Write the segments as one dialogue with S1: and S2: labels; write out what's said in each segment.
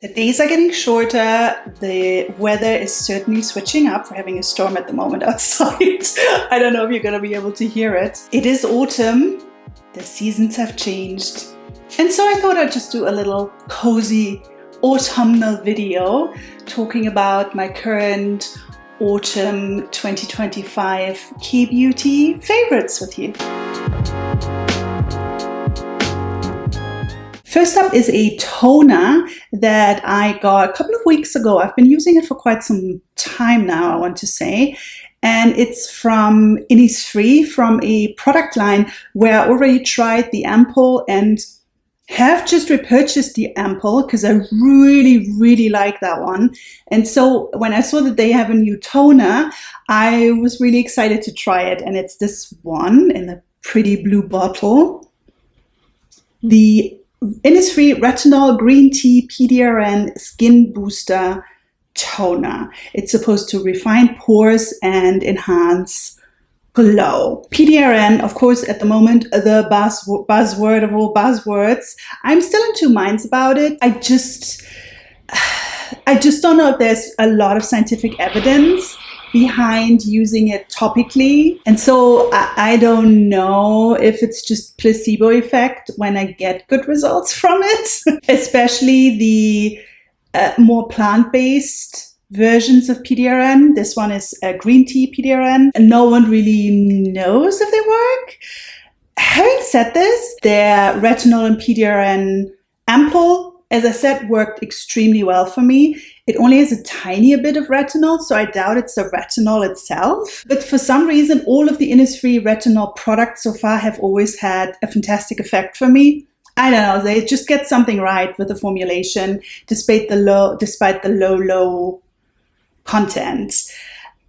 S1: The days are getting shorter. The weather is certainly switching up. We're having a storm at the moment outside. I don't know if you're going to be able to hear it. It is autumn. The seasons have changed. And so I thought I'd just do a little cozy autumnal video talking about my current autumn 2025 key beauty favorites with you. First up is a toner that I got a couple of weeks ago. I've been using it for quite some time now, I want to say. And it's from INNISFREE, from a product line where I already tried the ampoule and have just repurchased the ampoule because I really like that one. And so when I saw that they have a new toner, I was really excited to try it. And it's this one in the pretty blue bottle. The INNISFREE Retinol Green Tea PDRN Skin Booster Toner. It's supposed to refine pores and enhance glow. PDRN, of course, at the moment, the buzzword of all buzzwords. I'm still in two minds about it. I just don't know if there's a lot of scientific evidence behind using it topically. And so I don't know if it's just placebo effect when I get good results from it, especially the more plant-based versions of PDRN. This one is a green tea PDRN, and no one really knows if they work. Having said this, their retinol and PDRN ampoule, as I said, worked extremely well for me. It only has a tiny bit of retinol, so I doubt it's the retinol itself. But for some reason, all of the INNISFREE retinol products so far have always had a fantastic effect for me. I don't know, they just get something right with the formulation, despite the low content.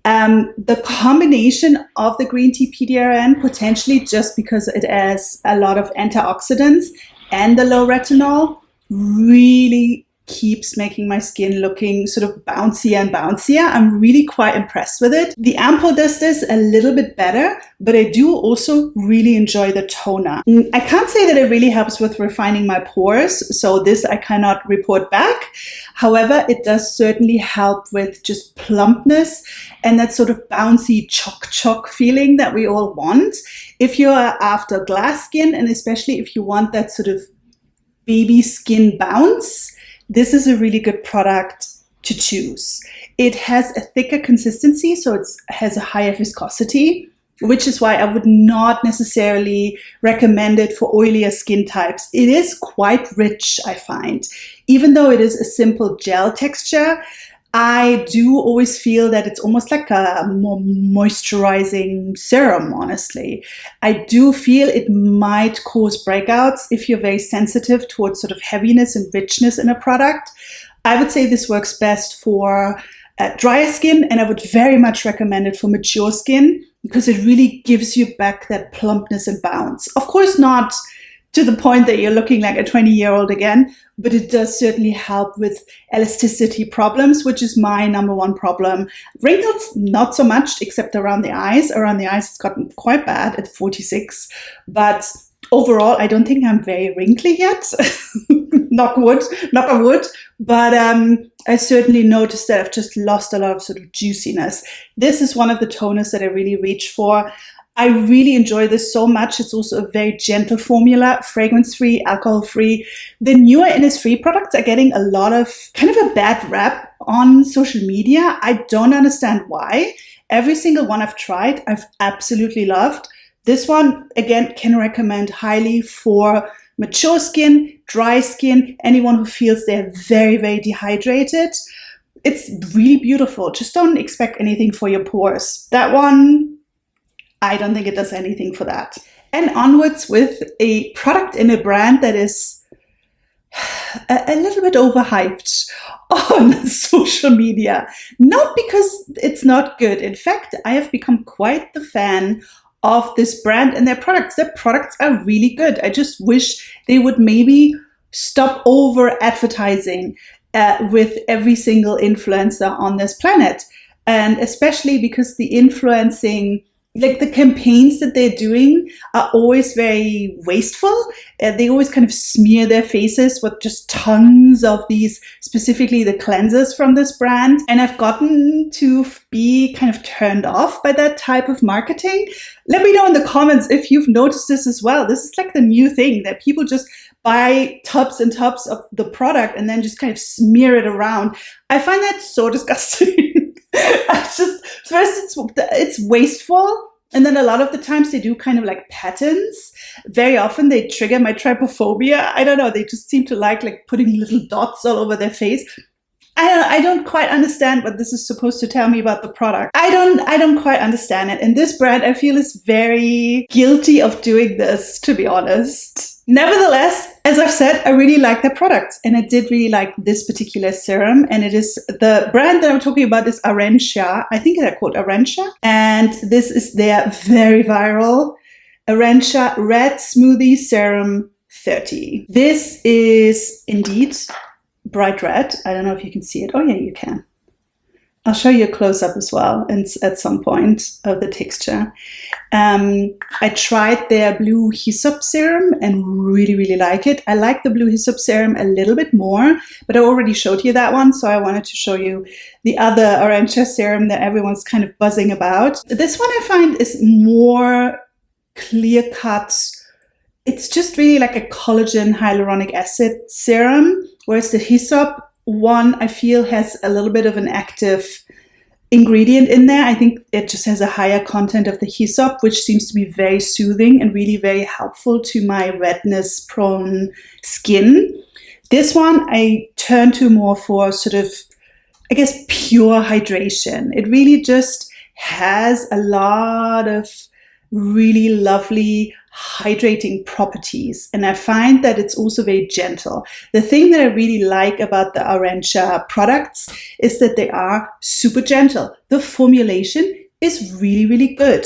S1: The combination of the green tea PDRN, potentially just because it has a lot of antioxidants and the low retinol, really keeps making my skin looking sort of bouncier and bouncier. I'm really quite impressed with it. The ampoule does this a little bit better, but I do also really enjoy the toner. I can't say that it really helps with refining my pores, so this I cannot report back. However, it does certainly help with just plumpness and that sort of bouncy choc feeling that we all want. If you're after glass skin, and especially if you want that sort of baby skin bounce, this is a really good product to choose. It has a thicker consistency, so it has a higher viscosity, which is why I would not necessarily recommend it for oilier skin types. It is quite rich, I find. Even though it is a simple gel texture, I do always feel that it's almost like a more moisturizing serum, honestly. I do feel it might cause breakouts if you're very sensitive towards sort of heaviness and richness in a product. I would say this works best for drier skin, and I would very much recommend it for mature skin because it really gives you back that plumpness and bounce. Of course, not to the point that you're looking like a 20-year-old again, but it does certainly help with elasticity problems, which is my number one problem. Wrinkles, not so much, except around the eyes. Around the eyes, it's gotten quite bad at 46. But overall, I don't think I'm very wrinkly yet. knock on wood. But I certainly noticed that I've just lost a lot of sort of juiciness. This is one of the toners that I really reach for. I really enjoy this so much. It's also a very gentle formula, fragrance-free, alcohol-free. The newer INNISFREE products are getting a lot of kind of a bad rap on social media. I don't understand why. Every single one I've tried, I've absolutely loved. This one, again, can recommend highly for mature skin, dry skin, anyone who feels they're very dehydrated. It's really beautiful. Just don't expect anything for your pores. That one, I don't think it does anything for that. And onwards with a product in a brand that is a little bit overhyped on social media. Not because it's not good. In fact, I have become quite the fan of this brand and their products. Their products are really good. I just wish they would maybe stop over advertising with every single influencer on this planet. And especially because the influencing like the campaigns that they're doing are always very wasteful. They always kind of smear their faces with just tons of these, specifically the cleansers from this brand. And I've gotten to be kind of turned off by that type of marketing. Let me know in the comments if you've noticed this as well. This is like the new thing that people just buy tubs and tubs of the product and then just kind of smear it around. I find that so disgusting. First, it's wasteful, and then a lot of the times they do kind of like patterns. Very often they trigger my trypophobia. I don't know, they just seem to like putting little dots all over their face. I don't quite understand what this is supposed to tell me about the product. I don't quite understand it. And this brand, I feel, is very guilty of doing this, to be honest. Nevertheless, as I've said, I really like their products, and I did really like this particular serum. And it is the brand that I'm talking about is Arencia. I think they're called Arencia. And this is their very viral Arencia Red Smoothie Serum 30. This is indeed bright red. I don't know if you can see it. Oh yeah, you can. I'll show you a close-up as well and at some point of the texture. I tried their blue hyssop serum and really like it. I like the blue hyssop serum a little bit more, but I already showed you that one, so I wanted to show you the other Arencia serum that everyone's kind of buzzing about. This one I find is more clear-cut. It's just really like a collagen hyaluronic acid serum, whereas the hyssop one I feel has a little bit of an active ingredient in there. I think it just has a higher content of the hyssop, which seems to be very soothing and really very helpful to my redness prone skin. This one I turn to more for sort of, I guess, pure hydration. It really just has a lot of really lovely hydrating properties, and I find that it's also very gentle. The thing that I really like about the Arencia products is that they are super gentle. The formulation is really good,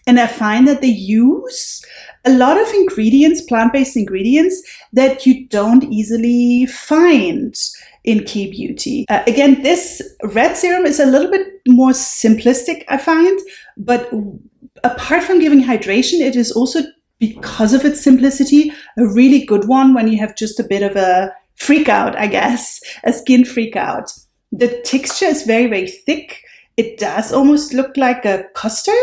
S1: and I find that they use a lot of ingredients, plant-based ingredients, that you don't easily find in K-beauty. Again, this red serum is a little bit more simplistic, I find, but apart from giving hydration, it is also, because of its simplicity, a really good one when you have just a bit of a freak out, I guess, a skin freak out. The texture is very thick. It does almost look like a custard,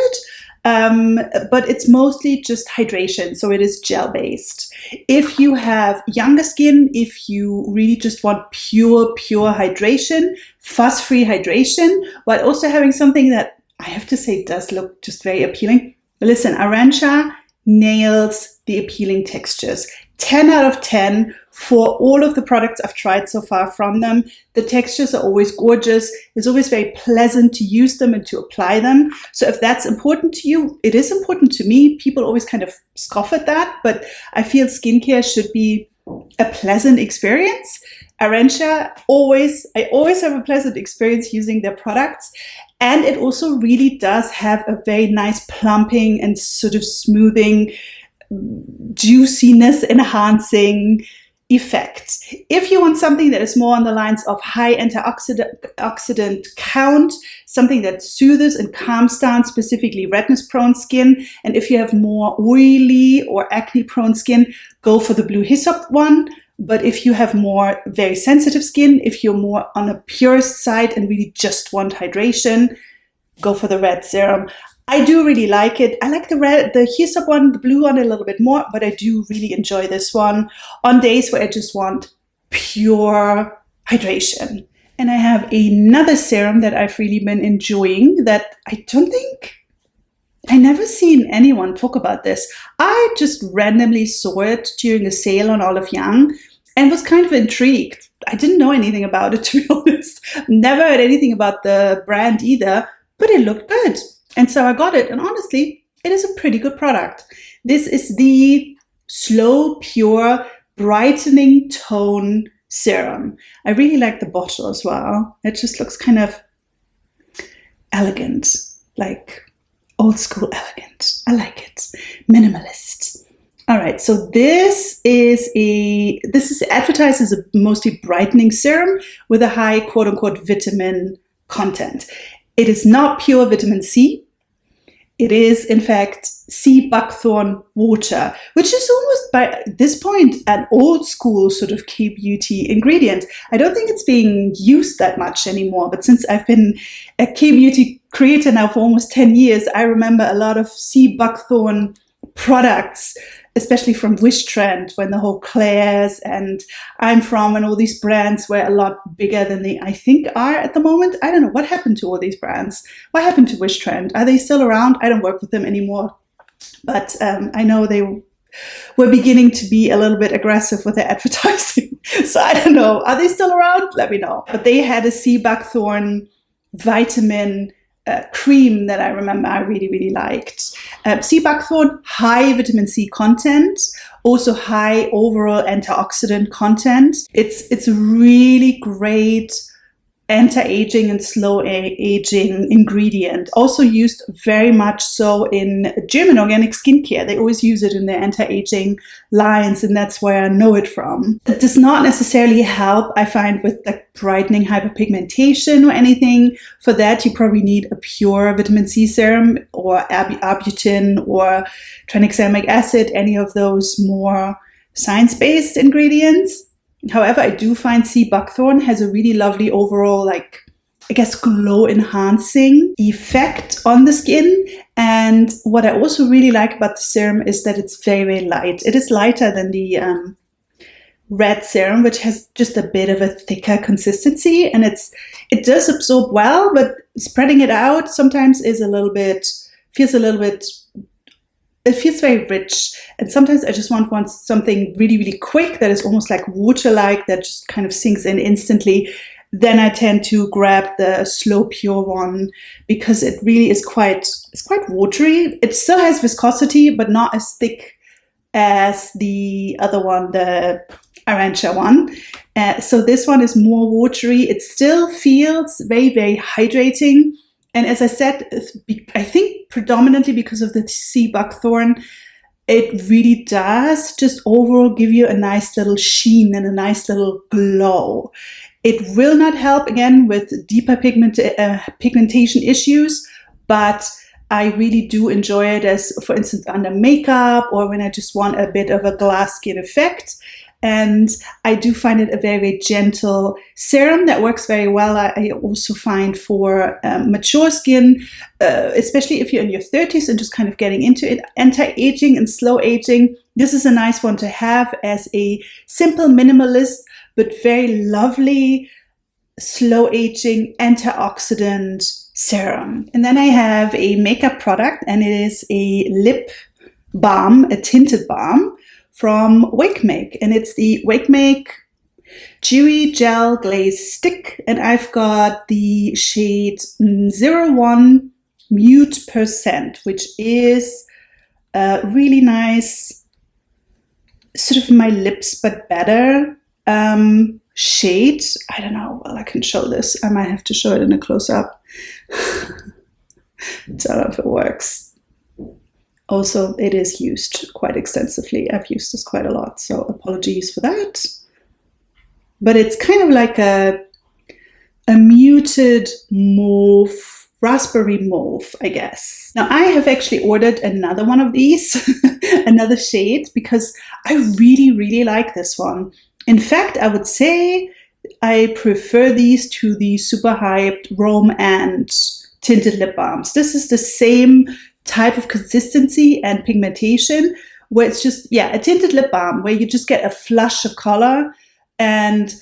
S1: but it's mostly just hydration, so it is gel based. If you have younger skin, if you really just want pure hydration, fuss-free hydration, while also having something that I have to say does look just very appealing. Listen, Arencia nails the appealing textures. 10 out of 10 for all of the products I've tried so far from them. The textures are always gorgeous. It's always very pleasant to use them and to apply them. So if that's important to you, it is important to me. People always kind of scoff at that, but I feel skincare should be a pleasant experience. Arencia, I always have a pleasant experience using their products. And it also really does have a very nice plumping and sort of smoothing, juiciness enhancing effect. If you want something that is more on the lines of high antioxidant count, something that soothes and calms down specifically redness prone skin, and if you have more oily or acne prone skin, go for the blue hyssop one. But if you have more very sensitive skin, if you're more on a purist side and really just want hydration, go for the red serum. I do really like it. I like the hyssop one, the blue one a little bit more, but I do really enjoy this one on days where I just want pure hydration. And I have another serum that I've really been enjoying that I never seen anyone talk about this. I just randomly saw it during a sale on Olive Young and was kind of intrigued. I didn't know anything about it, to be honest. Never heard anything about the brand either, but it looked good. And so I got it, and honestly, it is a pretty good product. This is the Slowpure Brightening Tone Serum. I really like the bottle as well. It just looks kind of elegant, like old school elegant. I like it. Minimalist. All right, so this is advertised as a mostly brightening serum with a high quote unquote vitamin content. It is not pure vitamin C. It is, in fact, sea buckthorn water, which is almost by this point an old school sort of K-beauty ingredient. I don't think it's being used that much anymore, but since I've been a K-beauty creator now for almost 10 years, I remember a lot of sea buckthorn products, especially from Wish Trend, when the whole Claire's and I'm From and all these brands were a lot bigger than they, I think, are at the moment. I don't know. What happened to all these brands? What happened to Wish Trend? Are they still around? I don't work with them anymore. But I know they were beginning to be a little bit aggressive with their advertising. So I don't know. Are they still around? Let me know. But they had a sea buckthorn vitamin cream that I remember I really, really liked. Sea buckthorn, high vitamin C content, also high overall antioxidant content. It's a really great anti-aging and slow aging ingredient. Also used very much so in German organic skincare. They always use it in their anti-aging lines, and that's where I know it from. It does not necessarily help, I find, with like brightening hyperpigmentation or anything. For that, you probably need a pure vitamin C serum or arbutin or tranexamic acid, any of those more science-based ingredients. However, I do find sea buckthorn has a really lovely overall, like, I guess, glow enhancing effect on the skin. And what I also really like about the serum is that it's very, very light. It is lighter than the red serum, which has just a bit of a thicker consistency, and it does absorb well, but spreading it out sometimes is it feels very rich. And sometimes I just want something really, really quick that is almost like water-like, that just kind of sinks in instantly. Then I tend to grab the Slowpure one because it really is quite watery. It still has viscosity, but not as thick as the other one, the Arencia one. So this one is more watery. It still feels very, very hydrating. And as I said, I think predominantly because of the sea buckthorn, it really does just overall give you a nice little sheen and a nice little glow. It will not help, again, with deeper pigmentation issues, but I really do enjoy it as, for instance, under makeup or when I just want a bit of a glass skin effect. And I do find it a very, very gentle serum that works very well. I also find for mature skin, especially if you're in your 30s and just kind of getting into it, anti-aging and slow aging, this is a nice one to have as a simple minimalist, but very lovely, slow aging antioxidant serum. And then I have a makeup product, and it is a lip balm, a tinted balm from WAKEMAKE, and it's the WAKEMAKE Dewy Gel Glaze Stick, and I've got the shade 01 Mutepercent, which is a really nice, sort of my lips but better shade. I don't know, well, I can show this. I might have to show it in a close-up. I don't know if it works. Also, it is used quite extensively. I've used this quite a lot, so apologies for that. But it's kind of like a muted mauve, raspberry mauve, I guess. Now, I have actually ordered another one of these, another shade, because I really, really like this one. In fact, I would say I prefer these to the super hyped Rome and tinted lip balms. This is the same type of consistency and pigmentation, where it's just, yeah, a tinted lip balm where you just get a flush of color and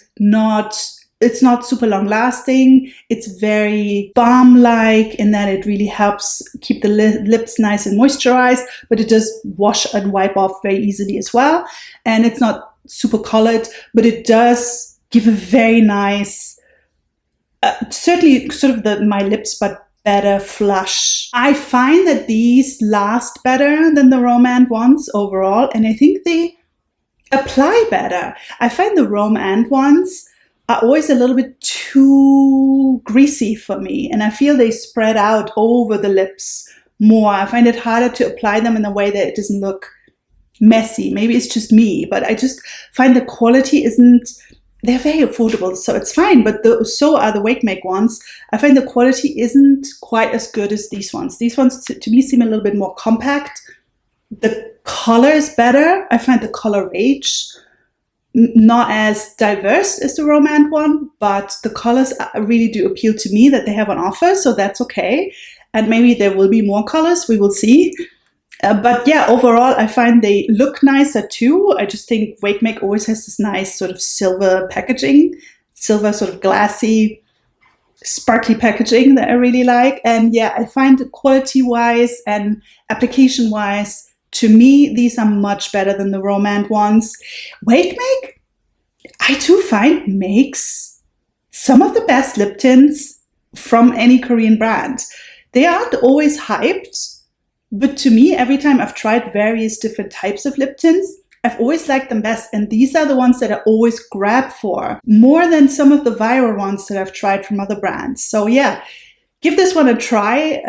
S1: it's not super long lasting. It's very balm-like in that it really helps keep the lips nice and moisturized, but it does wash and wipe off very easily as well. And it's not super colored, but it does give a very nice, certainly sort of my lips, but better flush. I find that these last better than the Romand ones overall, and I think they apply better. I find the Romand ones are always a little bit too greasy for me, and I feel they spread out over the lips more. I find it harder to apply them in a way that it doesn't look messy. Maybe it's just me, but I just find the quality isn't they're very affordable, so it's fine, but so are the WAKEMAKE ones. I find the quality isn't quite as good as these ones. These ones, to me, seem a little bit more compact. The color is better. I find the color range not as diverse as the Romand one, but the colors really do appeal to me that they have on offer, so that's okay. And maybe there will be more colors, we will see. But yeah, overall, I find they look nicer too. I just think WAKEMAKE always has this nice sort of silver packaging, silver sort of glassy, sparkly packaging that I really like. And yeah, I find quality-wise and application-wise, to me, these are much better than the Romand ones. WAKEMAKE, I too find, makes some of the best lip tints from any Korean brand. They aren't always hyped, but to me, every time I've tried various different types of lip tints, I've always liked them best. And these are the ones that I always grab for, more than some of the viral ones that I've tried from other brands. So yeah, give this one a try.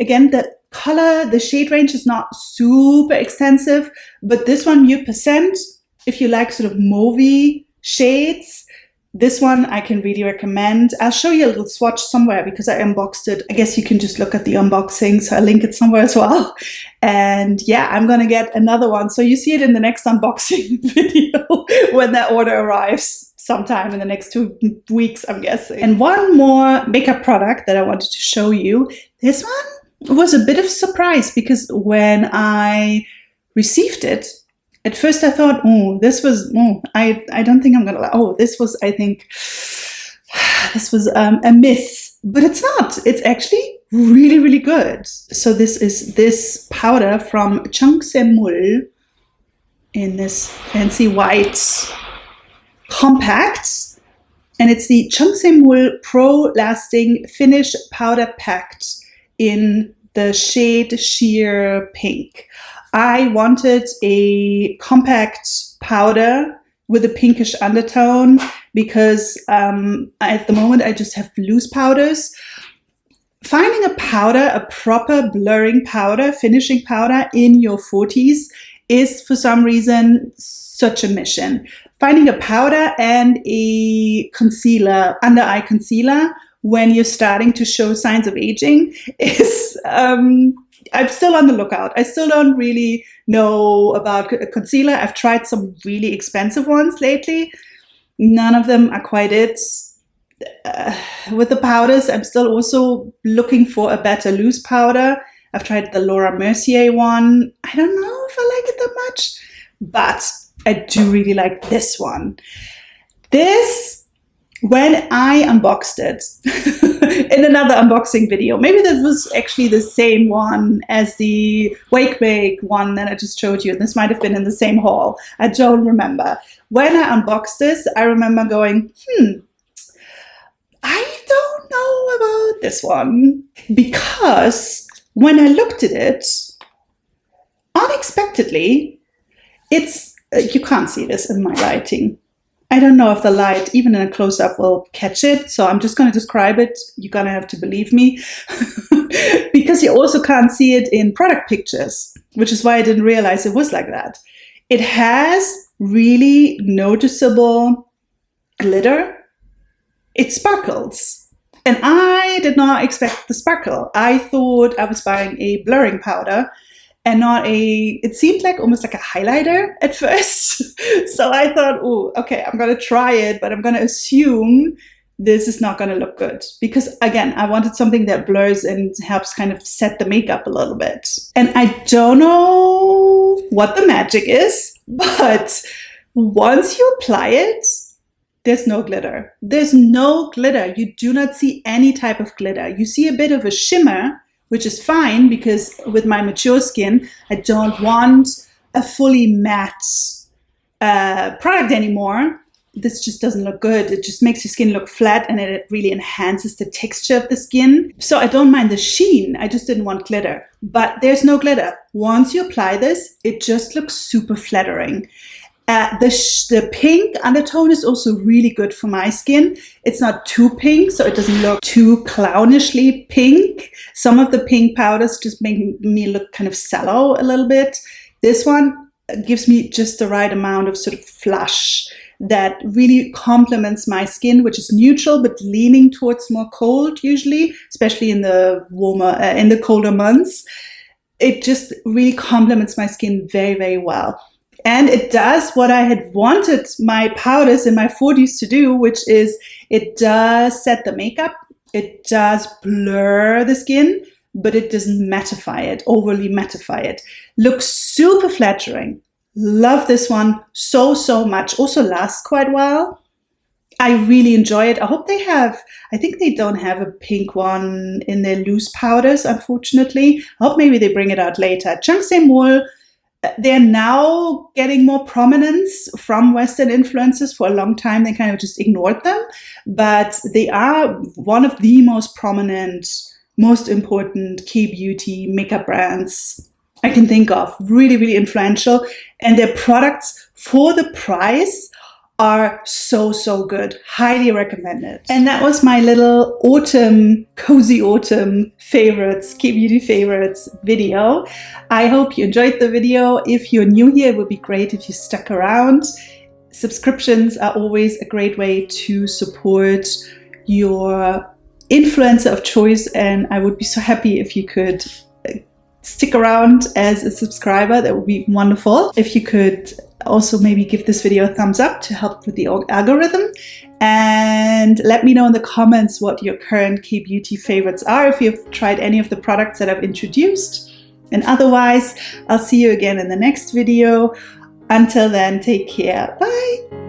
S1: Again, the color, the shade range is not super extensive, but this one, Mutepercent, if you like sort of mauvey shades, this one I can really recommend. I'll show you a little swatch somewhere because I unboxed it. I guess you can just look at the unboxing, so I'll link it somewhere as well. And yeah, I'm gonna get another one. So you see it in the next unboxing video when that order arrives sometime in the next 2 weeks, I'm guessing. And one more makeup product that I wanted to show you. This one was a bit of a surprise because when I received it, at first I thought, oh, this was, I don't think I'm gonna like, oh, this was, I think, this was a miss. But it's not. It's actually really, really good. So this is this powder from JUNGSAEMMOOL in this fancy white compact. And it's the JUNGSAEMMOOL Pro Lasting Finish Powder Pact in the shade Sheer Pink. I wanted a compact powder with a pinkish undertone because at the moment I just have loose powders. Finding a powder, a proper blurring powder, finishing powder in your 40s is for some reason such a mission. Finding a powder and a concealer, under eye concealer, when you're starting to show signs of aging is, I'm still on the lookout. I still don't really know about concealer. I've tried some really expensive ones lately. None of them are quite it. With the powders, I'm still also looking for a better loose powder. I've tried the Laura Mercier one. I don't know if I like it that much, but I do really like this one. This, when I unboxed it in another unboxing video, maybe that was actually the same one as the WAKEMAKE one that I just showed you. This might have been in the same haul. I don't remember. When I unboxed this, I remember going, I don't know about this one. Because when I looked at it, unexpectedly, it's, you can't see this in my lighting. I don't know if the light, even in a close-up, will catch it. So I'm just going to describe it. You're going to have to believe me. Because you also can't see it in product pictures, which is why I didn't realize it was like that. It has really noticeable glitter. It sparkles. And I did not expect the sparkle. I thought I was buying a blurring powder and not a, it seemed like almost like a highlighter at first. So I thought, oh, okay, I'm going to try it, but I'm going to assume this is not going to look good. Because again, I wanted something that blurs and helps kind of set the makeup a little bit. And I don't know what the magic is, but once you apply it, there's no glitter. There's no glitter. You do not see any type of glitter. You see a bit of a shimmer, which is fine because with my mature skin, I don't want a fully matte product anymore. This just doesn't look good. It just makes your skin look flat and it really enhances the texture of the skin. So I don't mind the sheen. I just didn't want glitter. But there's no glitter. Once you apply this, it just looks super flattering. The pink undertone is also really good for my skin. It's not too pink, so it doesn't look too clownishly pink. Some of the pink powders just make me look kind of sallow a little bit. This one gives me just the right amount of sort of flush that really complements my skin, which is neutral but leaning towards more cold usually, especially in the colder months. It just really complements my skin very, very well. And it does what I had wanted my powders in my 40s to do, which is it does set the makeup, it does blur the skin, but it doesn't mattify it, overly mattify it. Looks super flattering. Love this one so, so much. Also lasts quite well. I really enjoy it. I hope they have, I think they don't have a pink one in their loose powders, unfortunately. I hope maybe they bring it out later. JUNGSAEMMOOL, they're now getting more prominence from Western influencers. For a long time, they kind of just ignored them. But they are one of the most prominent, most important K-beauty makeup brands I can think of. Really, really influential. And their products for the price are so, so good. Highly recommended. And that was my little autumn, cozy autumn favorites, K-beauty favorites video. I hope you enjoyed the video. If you're new here, it would be great if you stuck around. Subscriptions are always a great way to support your influencer of choice, and I would be so happy if you could stick around as a subscriber. That would be wonderful. If you could also maybe give this video a thumbs up to help with the algorithm, and let me know in the comments what your current K-beauty favorites are, if you've tried any of the products that I've introduced. And otherwise, I'll see you again in the next video. Until then, take care. Bye.